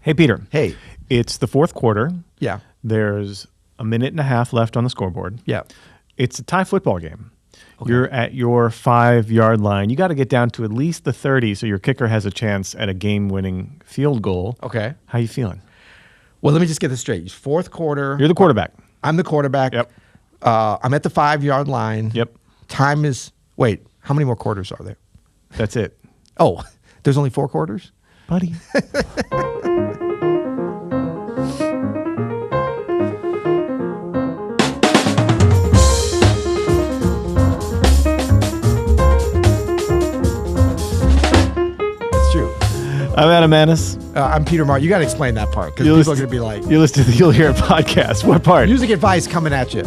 Hey, Peter. Hey. It's the fourth quarter. Yeah. There's a minute and a half left on the scoreboard. Yeah. It's a tie football game. Okay. You're at your 5-yard line. You got to get down to at least the 30 so your kicker has a chance at a game-winning field goal. Okay. How you feeling? Well, let me just get this straight. Fourth quarter. You're the quarterback. I'm the quarterback. Yep. I'm at the 5-yard line. Yep. Time is, wait, how many more quarters are there? That's it. Oh, there's only 4 quarters? Buddy. I'm Adam Manis. I'm Peter Martin. You got to explain that part because people are going to be like, you'll hear a podcast. What part? Music advice coming at you.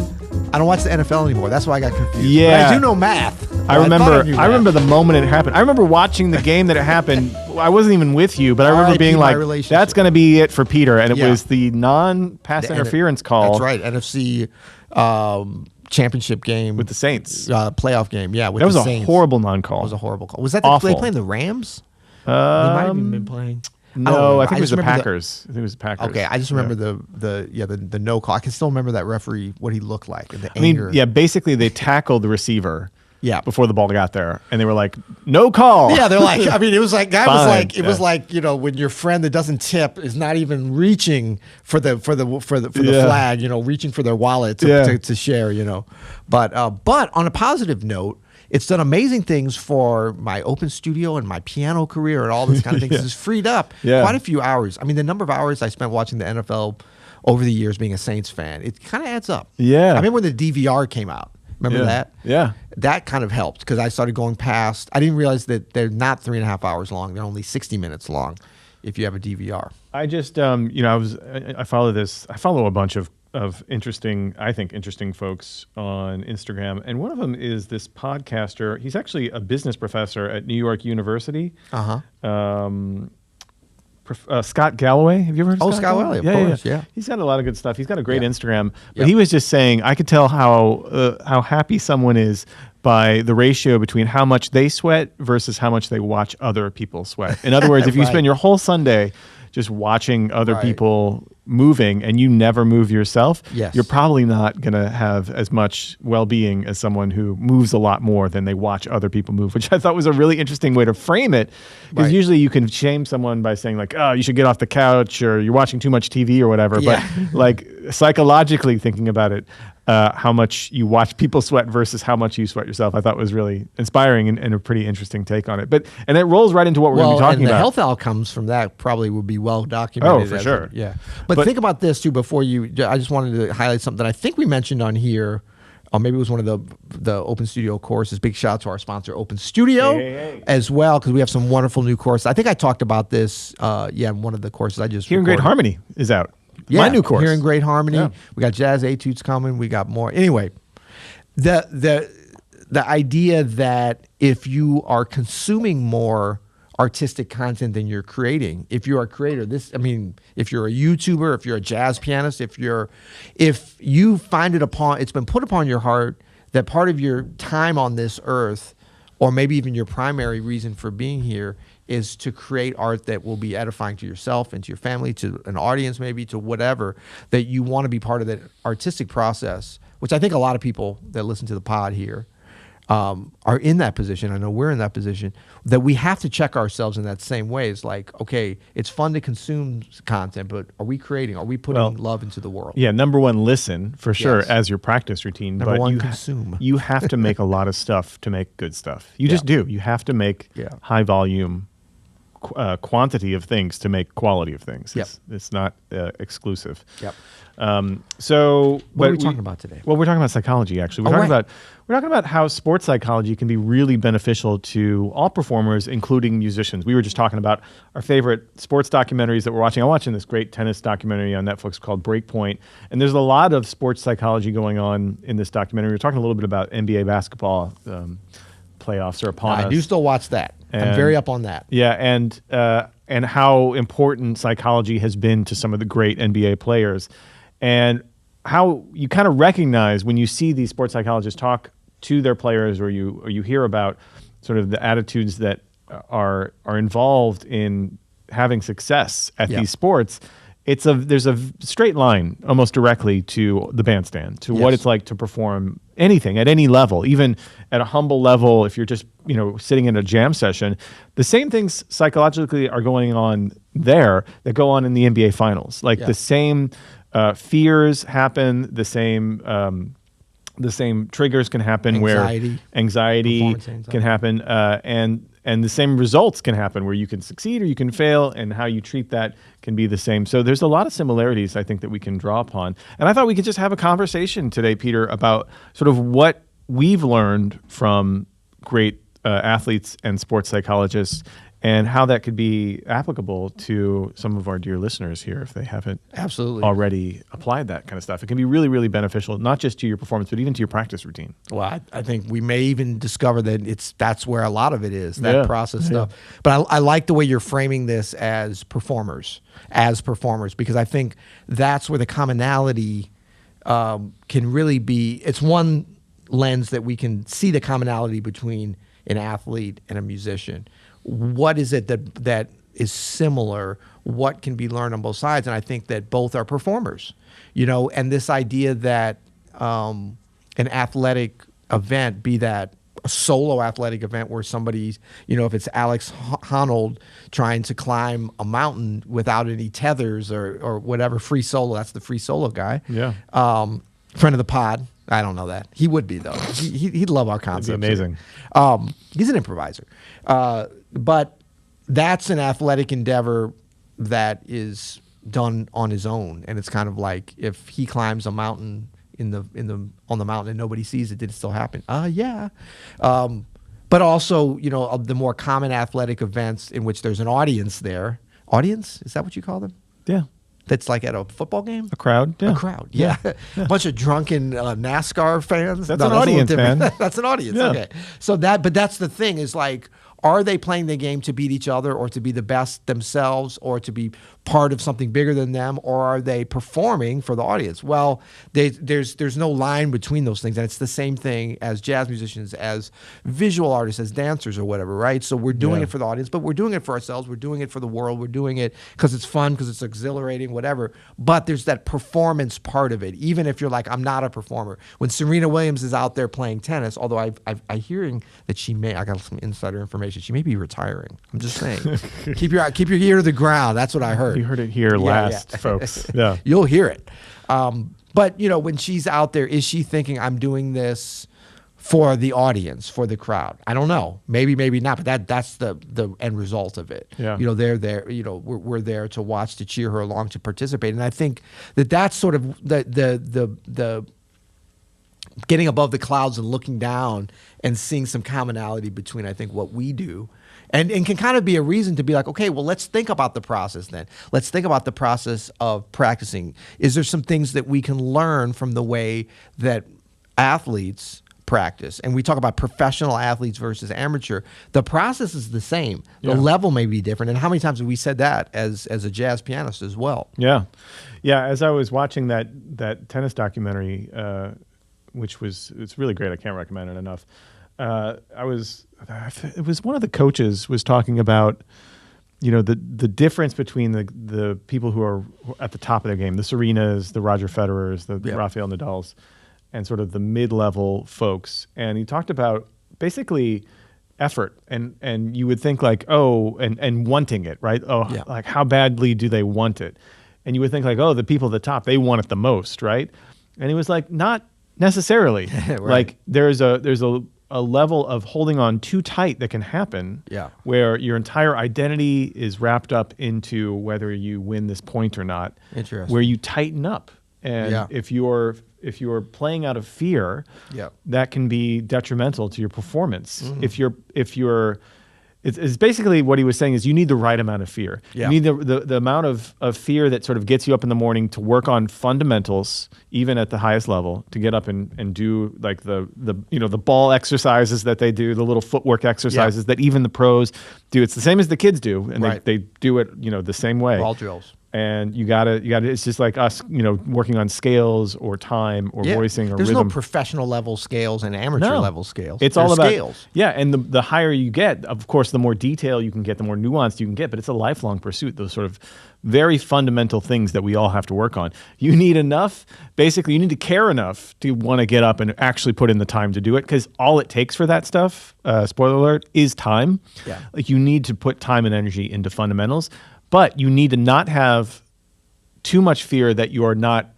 I don't watch the NFL anymore. That's why I got confused. Yeah. But I do know math. I remember the moment it happened. I remember watching the game that it happened. I wasn't even with you, but I remember being like, that's going to be it for Peter. And it was the non-pass interference call. That's right. NFC championship game. With the Saints. Playoff game. Yeah. With that was the a Saints. horrible non-call. It was a horrible call. Was that awful. They playing the Rams? They might have even been playing. No, I think it was the Packers. I think it was the Packers. Okay, I just remember the no call. I can still remember that referee, what he looked like, and the anger. Yeah, basically they tackled the receiver. Yeah. Before the ball got there, and they were like, "No call." Yeah, they're like, I mean, it was like Fine. was like when your friend that doesn't tip is not even reaching for the flag, reaching for their wallet to share, But on a positive note, it's done amazing things for my open studio and my piano career and all this kind of things. It's freed up quite a few hours. I mean, the number of hours I spent watching the NFL over the years being a Saints fan, it kind of adds up. Yeah. I remember when the DVR came out. Remember that? Yeah. That kind of helped because I started going past. I didn't realize that they're not 3.5 hours long. They're only 60 minutes long if you have a DVR. I just, I follow this. I follow a bunch of interesting folks on Instagram. And one of them is this podcaster. He's actually a business professor at New York University. Scott Galloway. Have you ever heard of Scott Galloway? Of course, yeah. He's got a lot of good stuff. He's got a great Instagram. But he was just saying, I could tell how happy someone is by the ratio between how much they sweat versus how much they watch other people sweat. In other words, if you spend your whole Sunday just watching other people moving and you never move yourself, you're probably not going to have as much well-being as someone who moves a lot more than they watch other people move, which I thought was a really interesting way to frame it. Because usually you can shame someone by saying like, oh, you should get off the couch or you're watching too much TV or whatever. Yeah. But like psychologically thinking about it, how much you watch people sweat versus how much you sweat yourself, I thought was really inspiring and a pretty interesting take on it. And it rolls right into what we're going to be talking about. The health outcomes from that probably would be well documented. Oh, for sure. But think about this too before I just wanted to highlight something that I think we mentioned on here, or maybe it was one of the Open Studio courses. Big shout out to our sponsor, Open Studio, as well, because we have some wonderful new courses. I think I talked about this, in one of the courses I just Hearing Great Harmony is out. Yeah, my new course. Hearing Great Harmony. Yeah. We got Jazz Etudes coming. We got more. Anyway, the idea that if you are consuming more artistic content than you're creating, if you're a creator, if you're a YouTuber, if you're a jazz pianist, if you find it's been put upon your heart that part of your time on this earth, or maybe even your primary reason for being here, is to create art that will be edifying to yourself and to your family, to an audience, maybe to whatever, that you want to be part of that artistic process, which I think a lot of people that listen to the pod here are in that position. I know we're in that position, that we have to check ourselves in that same way. It's like, okay, it's fun to consume content, but are we creating? Are we putting love into the world? Yeah, number one, listen, for sure, as your practice routine. Number one, consume. You have to make a lot of stuff to make good stuff. You just do. You have to make high volume quantity of things to make quality of things. It's not exclusive. So what are we talking about today? Well, we're talking about psychology, actually. We're talking about how sports psychology can be really beneficial to all performers, including musicians. We were just talking about our favorite sports documentaries that we're watching. I'm watching this great tennis documentary on Netflix called Breakpoint, and there's a lot of sports psychology going on in this documentary. We're talking a little bit about NBA basketball. Playoffs are upon us. I do still watch that. I'm very up on that. Yeah, and how important psychology has been to some of the great NBA players, and how you kind of recognize when you see these sports psychologists talk to their players, or you hear about sort of the attitudes that are involved in having success at Yeah. these sports, there's a straight line almost directly to the bandstand, to what Yes. it's like to perform anything at any level, even at a humble level. If you're just sitting in a jam session, the same things psychologically are going on there that go on in the NBA finals. Like Yeah. the same fears happen, the same triggers can happen Anxiety. where anxiety Performance anxiety. can happen, and the same results can happen where you can succeed or you can fail, and how you treat that can be the same. So there's a lot of similarities I think that we can draw upon. And I thought we could just have a conversation today, Peter, about sort of what we've learned from great athletes and sports psychologists, and how that could be applicable to some of our dear listeners here if they haven't Absolutely. already applied that kind of stuff. It can be really, really beneficial, not just to your performance, but even to your practice routine. Well, I think we may even discover that that's where a lot of it is, that Yeah. process stuff. But I like the way you're framing this as performers, because I think that's where the commonality can really be. It's one lens that we can see the commonality between an athlete and a musician. What is it that is similar? What can be learned on both sides? And I think that both are performers, and this idea that an athletic event, be that a solo athletic event where somebody's, if it's Alex Honnold trying to climb a mountain without any tethers or whatever, free solo, that's the free solo guy. Yeah. Friend of the pod. I don't know that. He would be, though. He'd love our concept. amazing. He's an improviser. But that's an athletic endeavor that is done on his own. And it's kind of like if he climbs a mountain on the mountain and nobody sees it, did it still happen? Yeah. But also, the more common athletic events in which there's an audience there. Audience? Is that what you call them? Yeah. That's like at a football game? A crowd. Yeah. A crowd, yeah. A bunch of drunken NASCAR fans. That's an audience, man. That's an audience. Yeah. Okay. So but that's the thing is like, are they playing the game to beat each other or to be the best themselves or to be part of something bigger than them, or are they performing for the audience? Well, there's no line between those things, and it's the same thing as jazz musicians, as visual artists, as dancers or whatever, right? So we're doing it for the audience, but we're doing it for ourselves. We're doing it for the world. We're doing it because it's fun, because it's exhilarating, whatever. But there's that performance part of it, even if you're like, I'm not a performer. When Serena Williams is out there playing tennis, although I'm hearing that I got some insider information, she may be retiring. I'm just saying. keep your ear to the ground. That's what I heard. You heard it here last, folks. Yeah. You'll hear it. But, when she's out there, is she thinking, I'm doing this for the audience, for the crowd? I don't know. Maybe not. But that's the end result of it. Yeah. They're there. We're there to watch, to cheer her along, to participate. And I think that's sort of the getting above the clouds and looking down and seeing some commonality between, I think, what we do. And can kind of be a reason to be like, okay, well, let's think about the process then. Let's think about the process of practicing. Is there some things that we can learn from the way that athletes practice? And we talk about professional athletes versus amateur. The process is the same. The level may be different. And how many times have we said that as a jazz pianist as well? Yeah. Yeah. As I was watching that tennis documentary, it's really great. I can't recommend it enough. It was one of the coaches was talking about, the difference between the people who are at the top of their game, the Serenas, the Roger Federers, the Rafael Nadals, and sort of the mid-level folks. And he talked about basically effort, and you would think like, and wanting it, right? Like how badly do they want it? And you would think like, the people at the top, they want it the most, right? And he was like, not necessarily. Right. Like there's a level of holding on too tight that can happen, where your entire identity is wrapped up into whether you win this point or not. Interesting. Where you tighten up, and if you're playing out of fear, that can be detrimental to your performance. Mm-hmm. It's basically what he was saying is you need the right amount of fear. You need the amount of fear that sort of gets you up in the morning to work on fundamentals, even at the highest level, to get up and do like the ball exercises that they do, the little footwork exercises that even the pros do. It's the same as the kids do, and they do it the same way. Ball drills. And you gotta. It's just like us, working on scales or time or voicing or There's rhythm. no professional level scales and amateur level scales. It's There's all about scales. Yeah, and the higher you get, of course, the more detail you can get, the more nuanced you can get. But it's a lifelong pursuit. Those sort of very fundamental things that we all have to work on. You need enough. Basically, you need to care enough to want to get up and actually put in the time to do it. Because all it takes for that stuff, spoiler alert, is time. Yeah. Like you need to put time and energy into fundamentals. But you need to not have too much fear that you are not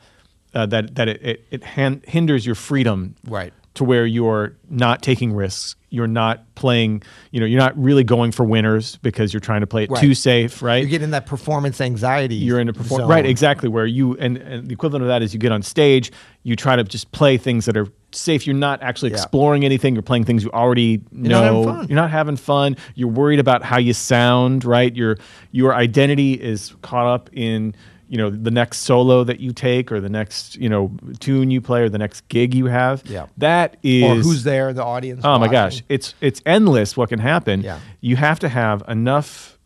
it hinders your freedom, Right. to where you're not taking risks. You're not playing. You're not really going for winners because you're trying to play it too safe, right? You're getting that performance anxiety. You're in a zone. right, exactly. Where you and the equivalent of that is you get on stage, you try to just play things that are safe. You're not actually exploring anything. You're playing things you already know. You're not having fun. You're worried about how you sound, right? Your identity is caught up in the next solo that you take, or the next tune you play, or the next gig you have. Yeah, that is, or who's there, the audience. Oh my gosh, it's endless what can happen. Yeah. You have to have enough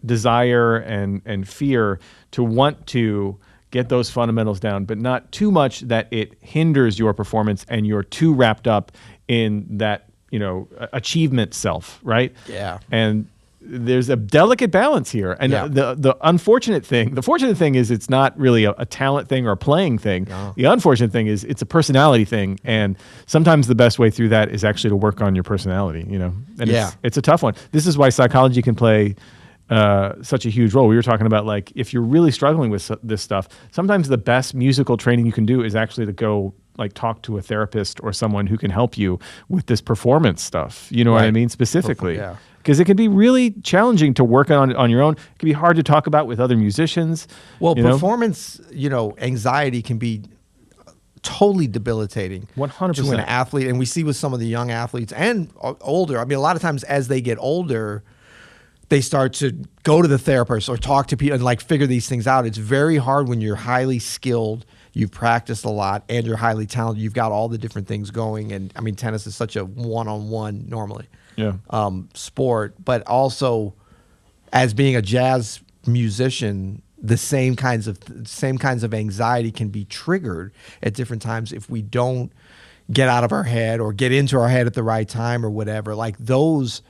desire and fear to want to get those fundamentals down, but not too much that it hinders your performance and you're too wrapped up in that achievement self, right? Yeah. And there's a delicate balance here. And the fortunate thing is it's not really a talent thing or a playing thing. No. The unfortunate thing is it's a personality thing. And sometimes the best way through that is actually to work on your personality, and it's a tough one. This is why psychology can play such a huge role. We were talking about, like, if you're really struggling with this stuff, sometimes the best musical training you can do is actually to go talk to a therapist or someone who can help you with this performance stuff. You know what I mean? Specifically. Yeah. Because it can be really challenging to work on your own. It can be hard to talk about with other musicians. Well, performance, anxiety can be totally debilitating 100% to an athlete. And we see with some of the young athletes and older. I mean, a lot of times as they get older, they start to go to the therapist or talk to people and figure these things out. It's very hard when you're highly skilled, you've practiced a lot, and you're highly talented. You've got all the different things going. And I mean, tennis is such a one-on-one normally sport, but also as being a jazz musician, the same kinds of anxiety can be triggered at different times if we don't get out of our head or get into our head at the right time or whatever. Like those.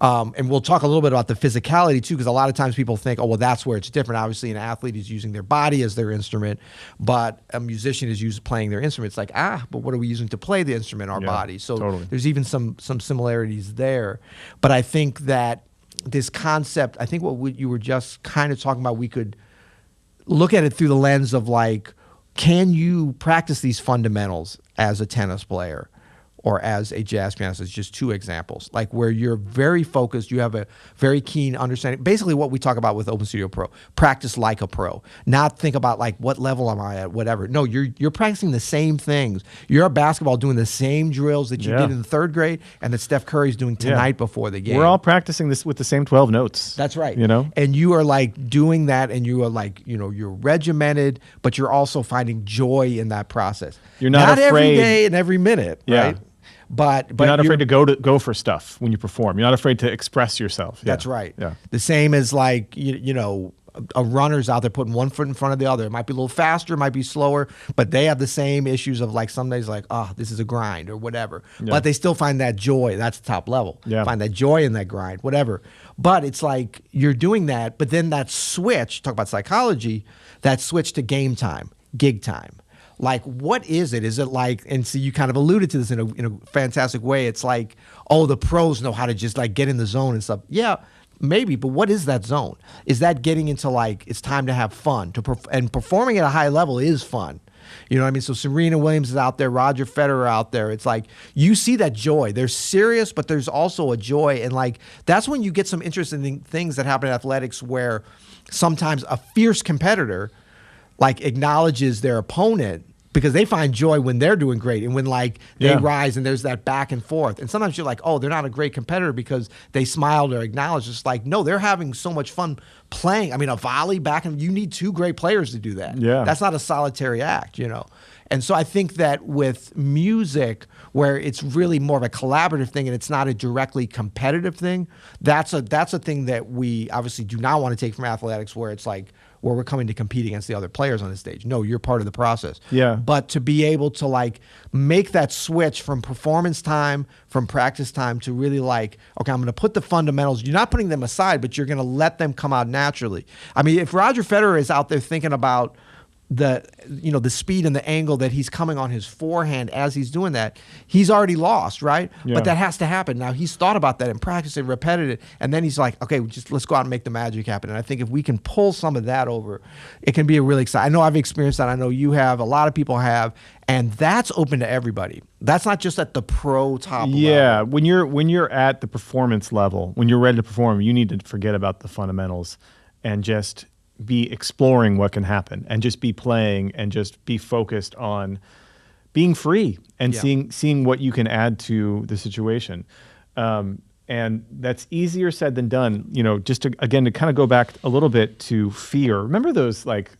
And we'll talk a little bit about the physicality too, because a lot of times people think, oh, well, that's where it's different. Obviously, an athlete is using their body as their instrument, but a musician is playing their instrument. It's like, but what are we using to play the instrument? Our body. So there's even some similarities there. But I think that this concept, I think what you were just kind of talking about, we could look at it through the lens of can you practice these fundamentals as a tennis player? Or as a jazz pianist? It's just two examples, where you're very focused, you have a very keen understanding. Basically what we talk about with Open Studio Pro, practice like a pro. Not think about what level am I at, whatever. No, you're practicing the same things. You're at basketball doing the same drills that you did in the third grade and that Steph Curry's doing tonight before the game. We're all practicing this with the same 12 notes. That's right. And you are doing that, and you are you're regimented, but you're also finding joy in that process. You're not afraid. Every day and every minute, right? But you're not afraid to go for stuff when you perform. You're not afraid to express yourself. That's right. Yeah. The same as a runner's out there putting one foot in front of the other. It might be a little faster, it might be slower, but they have the same issues of some days this is a grind or whatever. Yeah. But they still find that joy. That's the top level. Yeah. Find that joy in that grind, whatever. But it's you're doing that, but then that switch, talk about psychology, that switch to game time, gig time. What is it? Is it and so you kind of alluded to this in a fantastic way. It's the pros know how to just get in the zone and stuff. Yeah, maybe, but what is that zone? Is that getting into it's time to have fun, and performing at a high level is fun. You know what I mean? So Serena Williams is out there, Roger Federer out there. It's you see that joy. They're serious, but there's also a joy. And that's when you get some interesting things that happen in athletics where sometimes a fierce competitor acknowledges their opponent because they find joy when they're doing great and when they rise and there's that back and forth. And sometimes you're oh, they're not a great competitor because they smiled or acknowledged. It's no, they're having so much fun playing. I mean, a volley back and you need two great players to do that. Yeah. That's not a solitary act, And so I think that with music, where it's really more of a collaborative thing and it's not a directly competitive thing, that's a thing that we obviously do not want to take from athletics, where it's like, where we're coming to compete against the other players on the stage. No, you're part of the process. Yeah. But to be able to like make that switch from performance time, from practice time, to really like, okay, I'm going to put the fundamentals. You're not putting them aside, but you're going to let them come out naturally. I mean, if Roger Federer is out there thinking about the speed and the angle that he's coming on his forehand as he's doing that, he's already lost, right? Yeah. But that has to happen. Now, he's thought about that and practiced and repetitive it, and then he's like, okay, let's go out and make the magic happen. And I think if we can pull some of that over, it can be a really exciting. I know I've experienced that. I know you have. A lot of people have. And that's open to everybody. That's not just at the pro top level. Yeah, when you're at the performance level, when you're ready to perform, you need to forget about the fundamentals and just be exploring what can happen, and just be playing, and just be focused on being free and seeing what you can add to the situation. And that's easier said than done. Just to kind of go back a little bit to fear. Remember those like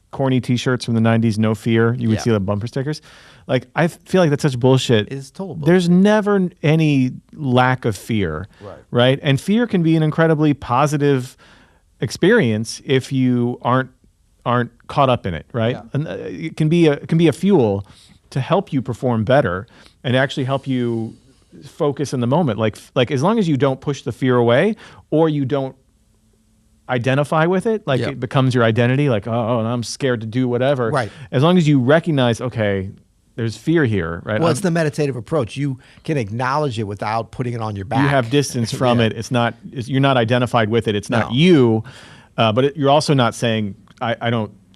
corny T-shirts from the 90s, no fear? You would see the bumper stickers. Like, I feel like that's such bullshit. It's total bullshit. There's never any lack of fear, right? And fear can be an incredibly positive experience if you aren't caught up in it, right? And it can be a fuel to help you perform better and actually help you focus in the moment. Like as long as you don't push the fear away, or you don't identify with it, like it becomes your identity, like, oh, I'm scared to do whatever. Right. As long as you recognize, okay, there's fear here, right? Well, it's the meditative approach. You can acknowledge it without putting it on your back. You have distance from it. You're not identified with it. It's not you, but you're also not saying,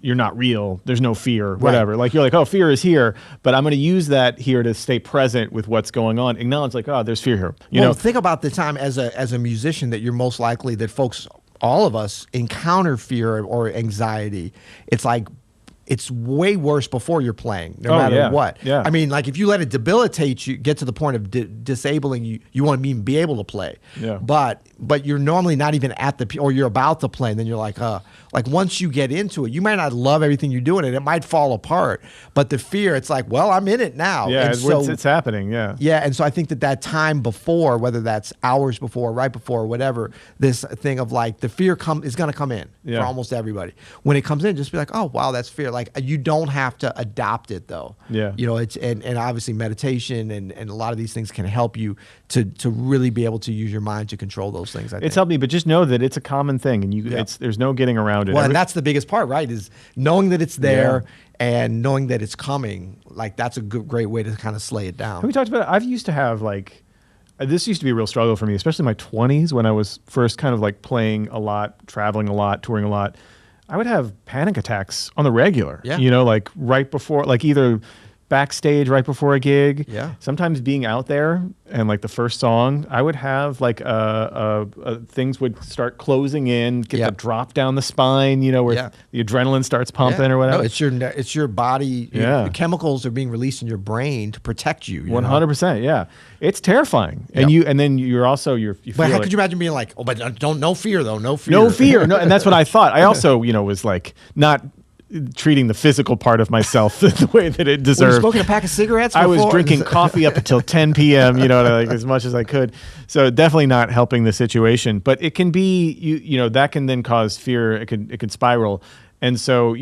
you're not real. There's no fear, whatever. Like, you're like, oh, fear is here, but I'm going to use that here to stay present with what's going on. Acknowledge, like, oh, there's fear here. You know, think about the time as a musician that you're most likely, that folks, all of us, encounter fear or anxiety. It's like, it's way worse before you're playing, no matter what. Yeah. I mean, like, if you let it debilitate you, get to the point of disabling you, you won't even be able to play. Yeah. But you're normally not even at or you're about to play, and then you're like, once you get into it, you might not love everything you're doing, and it might fall apart. But the fear, it's like, well, I'm in it now. Yeah, and so, it's happening. Yeah. Yeah, and so I think that time before, whether that's hours before, right before, or whatever, this thing of like the fear is going to come in for almost everybody. When it comes in, just be like, oh wow, that's fear. Like, you don't have to adopt it though. Yeah. It's and obviously meditation and a lot of these things can help you to really be able to use your mind to control those things. I think it's helped me, but just know that it's a common thing, and there's no getting around it. Well, and that's the biggest part, right? Is knowing that it's there and knowing that it's coming. Like, that's a great way to kind of slay it down. Have we talked about it? I've used to have this used to be a real struggle for me, especially in my 20s when I was first kind of like playing a lot, traveling a lot, touring a lot. I would have panic attacks on the regular, like right before, like either backstage right before a gig. Yeah. Sometimes being out there and like the first song, I would have like things would start closing in, get the drop down the spine, where the adrenaline starts pumping or whatever. No, it's your body. The chemicals are being released in your brain to protect you. 100%. Yeah. It's terrifying. And then you're also, you feel but how could you imagine being like, oh, but no fear though. No fear. No fear. No. And that's what I thought. I also, was like not treating the physical part of myself the way that it deserved. Were you smoking a pack of cigarettes before? I was drinking coffee up until 10 p.m., like as much as I could. So definitely not helping the situation. But it can be, that can then cause fear. It could spiral. And so,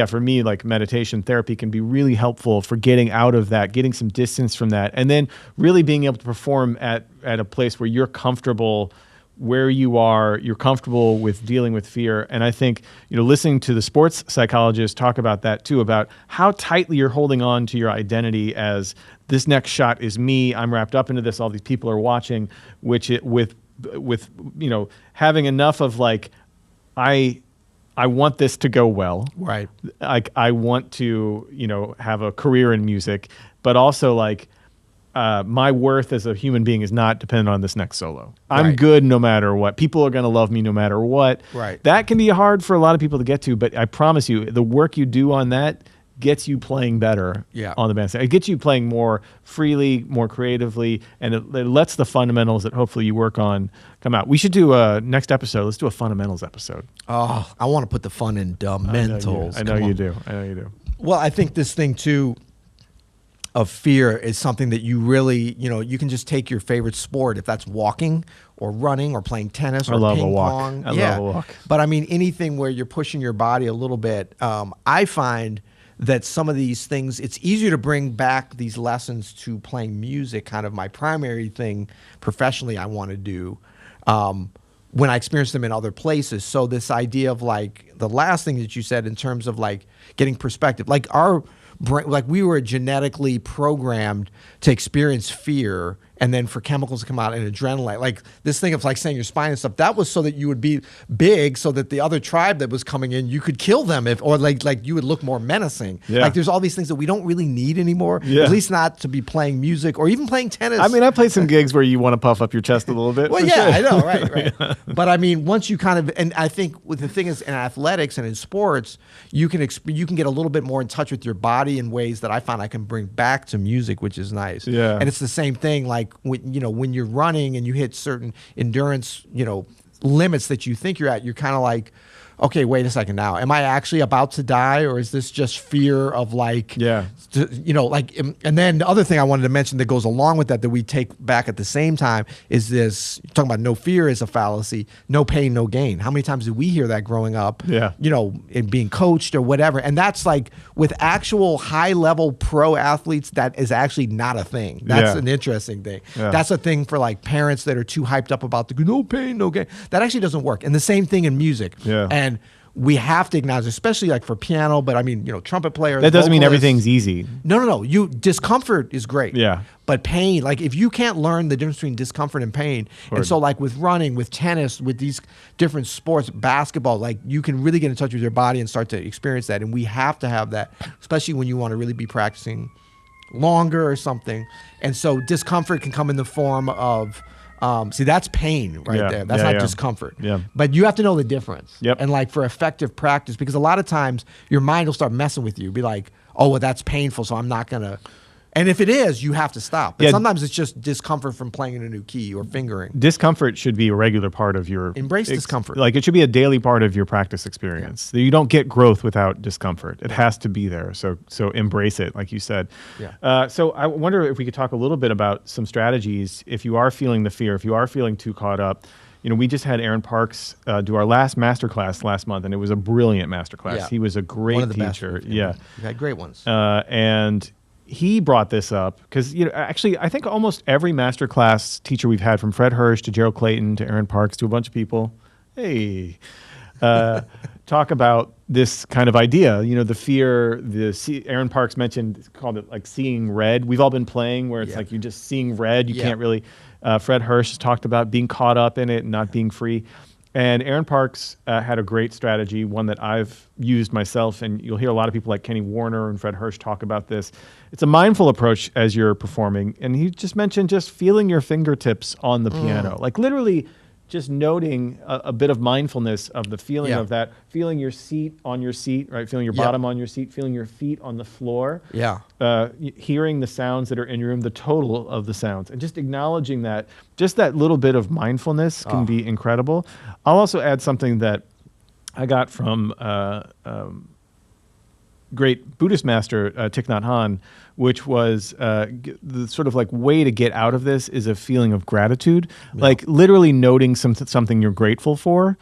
for me, like meditation therapy can be really helpful for getting out of that, getting some distance from that, and then really being able to perform at a place where you're comfortable where you are, you're comfortable with dealing with fear. And I think, listening to the sports psychologists talk about that too, about how tightly you're holding on to your identity as this next shot is me, I'm wrapped up into this, all these people are watching, with having enough of like, I want this to go well. Right. Like, I want to, have a career in music, but also like, my worth as a human being is not dependent on this next solo. I'm good no matter what. People are going to love me no matter what. Right. That can be hard for a lot of people to get to, but I promise you, the work you do on that gets you playing better on the bandstand. It gets you playing more freely, more creatively, and it lets the fundamentals that hopefully you work on come out. We should do a next episode. Let's do a fundamentals episode. Oh, I want to put the fun in fundamentals. I know you do. Well, I think this thing too, of fear is something that you really, you can just take your favorite sport, if that's walking or running or playing tennis or ping pong. I love a walk. But I mean, anything where you're pushing your body a little bit, I find that some of these things, it's easier to bring back these lessons to playing music, kind of my primary thing professionally I want to do, when I experience them in other places. So this idea of like the last thing that you said in terms of like getting perspective, like our brain, like we were genetically programmed to experience fear, and then for chemicals to come out and adrenaline, like this thing of like saying your spine and stuff, that was so that you would be big, so that the other tribe that was coming in, you could kill them, or like you would look more menacing. Yeah. Like there's all these things that we don't really need anymore, at least not to be playing music or even playing tennis. I mean, I played some gigs where you want to puff up your chest a little bit. Well, yeah, I know, right. Yeah. But I mean, once you kind of, and I think with the thing is in athletics and in sports, you can get a little bit more in touch with your body in ways that I find I can bring back to music, which is nice. Yeah. And it's the same thing, like when you're running and you hit certain endurance, limits that you think you're at, you're kind of like, okay, wait a second now. Am I actually about to die, or is this just fear of like, and then the other thing I wanted to mention that goes along with that we take back at the same time is this, talking about no fear is a fallacy, no pain, no gain. How many times did we hear that growing up, in being coached or whatever? And that's like with actual high level pro athletes, that is actually not a thing. That's an interesting thing. Yeah. That's a thing for like parents that are too hyped up about the no pain, no gain. That actually doesn't work. And the same thing in music. Yeah. And we have to acknowledge, especially like for piano, but I mean, trumpet players. That doesn't mean vocalists. everything's easy. No. Discomfort is great. Yeah. But pain, like if you can't learn the difference between discomfort and pain, and so like with running, with tennis, with these different sports, basketball, like you can really get in touch with your body and start to experience that. And we have to have that, especially when you want to really be practicing longer or something. And so discomfort can come in the form of, see, that's pain right there. That's not discomfort. Yeah. But you have to know the difference. Yep. And like for effective practice, because a lot of times your mind will start messing with you. Be like, oh, well, that's painful, so I'm not going to. And if it is, you have to stop. But sometimes it's just discomfort from playing in a new key or fingering. Discomfort should be a regular part of your... Embrace discomfort. Like it should be a daily part of your practice experience. You don't get growth without discomfort. It has to be there. So embrace it, like you said. Yeah. So I wonder if we could talk a little bit about some strategies if you are feeling the fear, if you are feeling too caught up. We just had Aaron Parks do our last masterclass last month, and it was a brilliant masterclass. Yeah. He was a great One of the teacher. best. Yeah. We've had great ones. And he brought this up because, actually, I think almost every masterclass teacher we've had, from Fred Hirsch to Gerald Clayton to Aaron Parks to a bunch of people, talk about this kind of idea. The fear. Aaron Parks called it like seeing red. We've all been playing where it's like you're just seeing red. You can't really. Fred Hirsch talked about being caught up in it and not being free. And Aaron Parks had a great strategy, one that I've used myself, and you'll hear a lot of people like Kenny Warner and Fred Hirsch talk about this. It's a mindful approach as you're performing, and he just mentioned just feeling your fingertips on the piano, like literally just noting a bit of mindfulness of the feeling of that, feeling your seat on your seat, right? Feeling your bottom on your seat, feeling your feet on the floor. Yeah. Hearing the sounds that are in your room, the total of the sounds, and just acknowledging that, just that little bit of mindfulness can be incredible. I'll also add something that I got from great Buddhist master Thich Nhat Hanh, which was the sort of like way to get out of this is a feeling of gratitude. Like literally noting something you're grateful for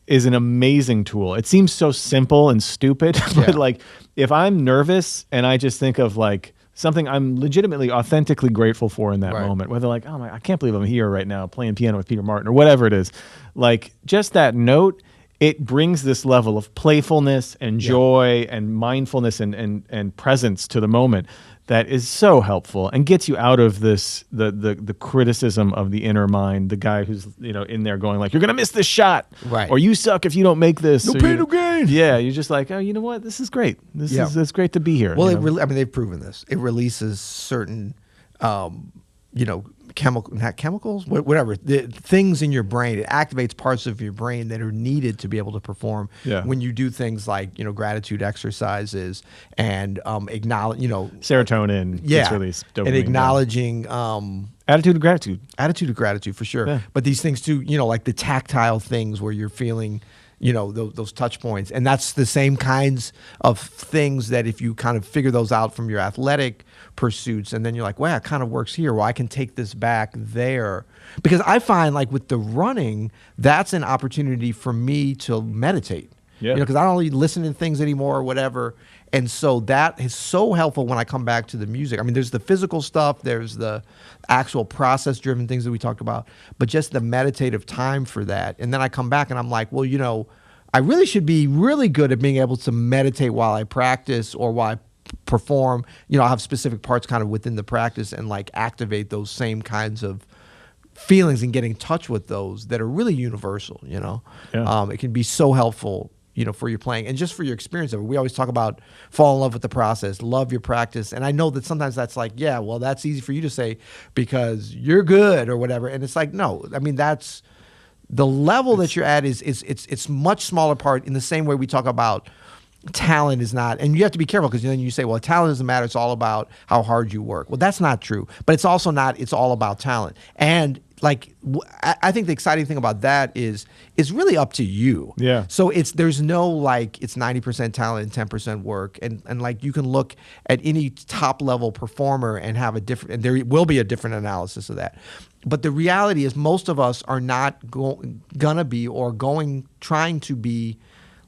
is an amazing tool. It seems so simple and stupid, but like if I'm nervous and I just think of like something I'm legitimately, authentically grateful for in that moment, whether like, oh my, I can't believe I'm here right now playing piano with Peter Martin or whatever it is, like just that note, it brings this level of playfulness and joy and mindfulness and presence to the moment that is so helpful and gets you out of this the criticism of the inner mind, the guy who's in there going like, you're gonna miss this shot, or you suck if you don't make this. No pain, no gain. Yeah, you're just like, oh, you know what? This is great. It's great to be here. Well, they've proven this. It releases certain, chemicals, whatever, the things in your brain. It activates parts of your brain that are needed to be able to perform when you do things like, gratitude exercises and acknowledge, serotonin gets released, dopamine, and acknowledging attitude of gratitude for sure. Yeah. But these things too, like the tactile things where you're feeling those touch points. And that's the same kinds of things that if you kind of figure those out from your athletic pursuits, and then you're like, wow, it kind of works here. Well, I can take this back there. Because I find like with the running, that's an opportunity for me to meditate. Yeah. Because I don't really listen to things anymore or whatever. And so that is so helpful when I come back to the music. I mean, there's the physical stuff, there's the actual process-driven things that we talked about, but just the meditative time for that. And then I come back and I'm like, well, I really should be really good at being able to meditate while I practice or while I perform. I have specific parts kind of within the practice and like activate those same kinds of feelings and get in touch with those that are really universal, Yeah. It can be so helpful for your playing and just for your experience of it. We always talk about fall in love with the process, love your practice. And I know that sometimes that's like, yeah, well, that's easy for you to say because you're good or whatever. And it's like, no, I mean, that's the level that you're at it's much smaller part in the same way we talk about talent is not, and you have to be careful because then you say, well, talent doesn't matter. It's all about how hard you work. Well, that's not true, but it's also not, it's all about talent. And like, I think the exciting thing about that is it's really up to you. Yeah. So there's no like, it's 90% talent and 10% work. And like you can look at any top level performer and have a different, and there will be a different analysis of that. But the reality is most of us are not gonna be or trying to be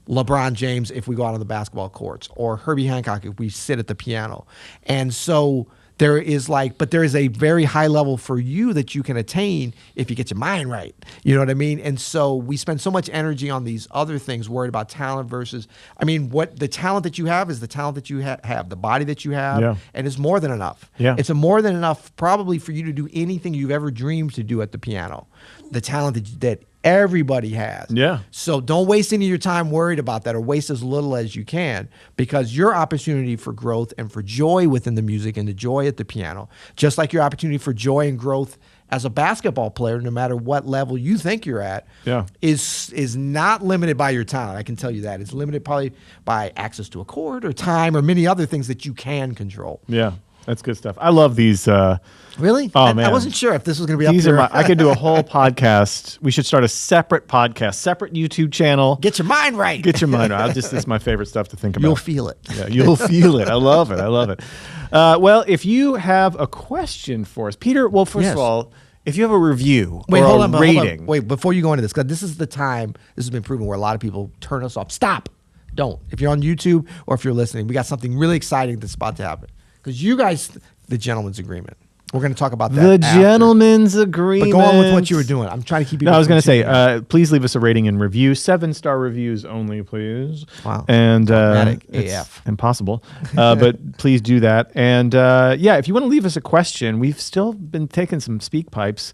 LeBron James if we go out on the basketball courts, or Herbie Hancock if we sit at the piano. And so there is a very high level for you that you can attain if you get your mind right. You know what I mean? And so we spend so much energy on these other things, worried about talent versus, I mean, what the talent that you have is the talent that you have, the body that you have, Yeah. and it's more than enough. Yeah. It's more than enough probably for you to do anything you've ever dreamed to do at the piano. The talent that everybody has. Yeah. So don't waste any of your time worried about that, or waste as little as you can, because your opportunity for growth and for joy within the music and the joy at the piano, just like your opportunity for joy and growth as a basketball player, no matter what level you think you're at, Yeah. is not limited by your talent. I can tell you that. It's limited probably by access to a court or time or many other things that you can control. Yeah. That's good stuff. I love these. Really? Oh, man. I wasn't sure if this was going to be These up are there. I could do a whole podcast. We should start a separate podcast, separate YouTube channel. Get your mind right. Get your mind right. It's my favorite stuff to think about. You'll feel it. Yeah, you'll feel it. I love it. I love it. Well, if you have a question for us, Peter, well, first Yes. of all, if you have a review Wait, or hold a on, rating. Wait, before you go into this, because this is the time, this has been proven where a lot of people turn us off. Stop. Don't. If you're on YouTube or if you're listening, we got something really exciting that's about to happen. Because you guys, the gentleman's agreement. We're going to talk about that. The gentleman's agreement. But go on with what you were doing. I'm trying to keep you. No, I was going to say, please leave us a rating and review. 7-star reviews only, please. Wow. And Dogmatic it's AF. impossible. But please do that. And yeah, if you want to leave us a question, we've still been taking some speak pipes.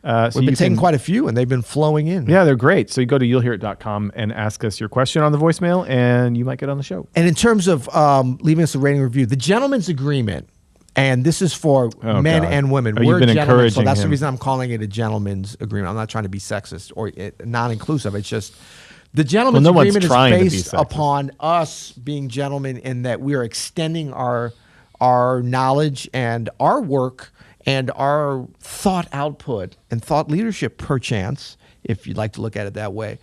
We've been taking quite a few, and they've been flowing in. Yeah, they're great. So you go to you'llhearit.com and ask us your question on the voicemail, and you might get on the show. And in terms of leaving us a rating review, the gentleman's agreement, and this is for men God. and women. Oh, you've been gentlemen, encouraging so that's the him. reason I'm calling it a gentleman's agreement. I'm not trying to be sexist or non-inclusive. It's just the gentleman's Well, no one's agreement is trying to be based sexist. upon us being gentlemen in that we are extending our knowledge and our work and our thought output and thought leadership, perchance, if you'd like to look at it that way.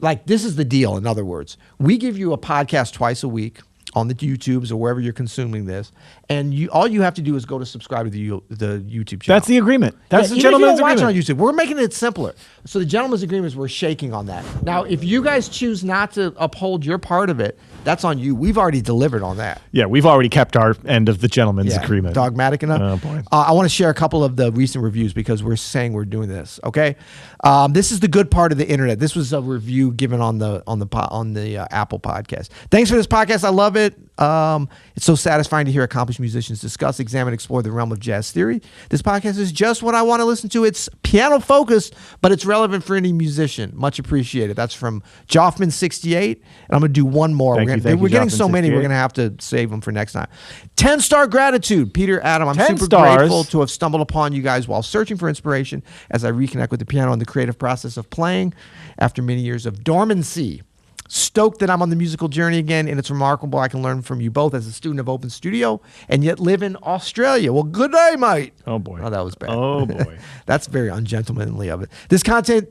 Like, this is the deal, in other words. We give you a podcast twice a week on the YouTubes or wherever you're consuming this, and all you have to do is go to subscribe to the YouTube channel. That's the agreement. That's the Even if you gentleman's don't watch agreement. it on YouTube, we're making it simpler. So the gentleman's agreement is we're shaking on that. Now, if you guys choose not to uphold your part of it, that's on you. We've already delivered on that. Yeah, we've already kept our end of the gentleman's agreement. Dogmatic enough. Oh, boy. I want to share a couple of the recent reviews because we're saying we're doing this. Okay, this is the good part of the internet. This was a review given on the Apple podcast. Thanks for this podcast. I love it. It's so satisfying to hear accomplished musicians discuss, examine, explore the realm of jazz theory. This podcast is just what I want to listen to. It's piano focused, but it's relevant for any musician. Much appreciated. That's from Joffman68. And I'm going to do one more. Thank you, We're getting Joffman68. so many, we're going to have to save them for next time. 10-star gratitude, Peter, Adam. I'm 10 super stars. grateful to have stumbled upon you guys while searching for inspiration as I reconnect with the piano and the creative process of playing after many years of dormancy. Stoked that I'm on the musical journey again, and it's remarkable I can learn from you both as a student of Open Studio and yet live in Australia. Well, good day, mate. Oh, boy. Oh, that was bad. Oh, boy. That's very ungentlemanly of it. This content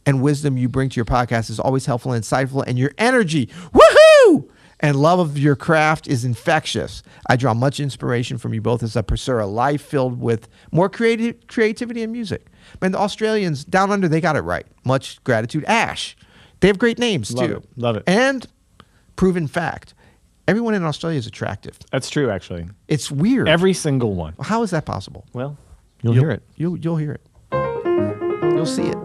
and wisdom you bring to your podcast is always helpful and insightful, and your energy, woohoo, and love of your craft is infectious. I draw much inspiration from you both as I pursue a life filled with more creativity and music. Man, the Australians down under, they got it right. Much gratitude. Ash. They have great names, too. Love it. And proven fact, everyone in Australia is attractive. That's true, actually. It's weird. Every single one. How is that possible? Well, you'll hear it. You'll hear it. You'll see it.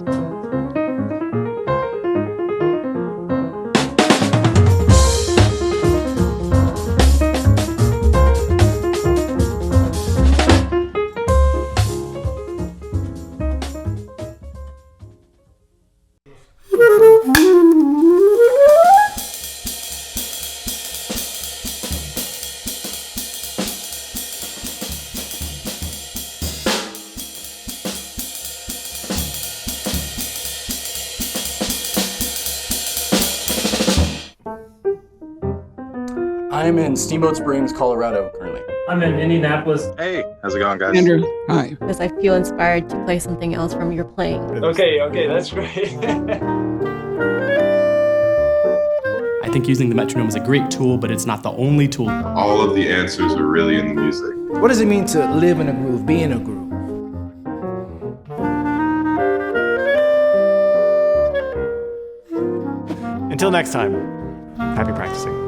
I'm in Steamboat Springs, Colorado currently. I'm in Indianapolis. Hey, how's it going, guys? Andrew, hi. Because I feel inspired to play something else from your playing. Okay, that's great. I think using the metronome is a great tool, but it's not the only tool. All of the answers are really in the music. What does it mean to live in a groove, be in a groove? Until next time, happy practicing.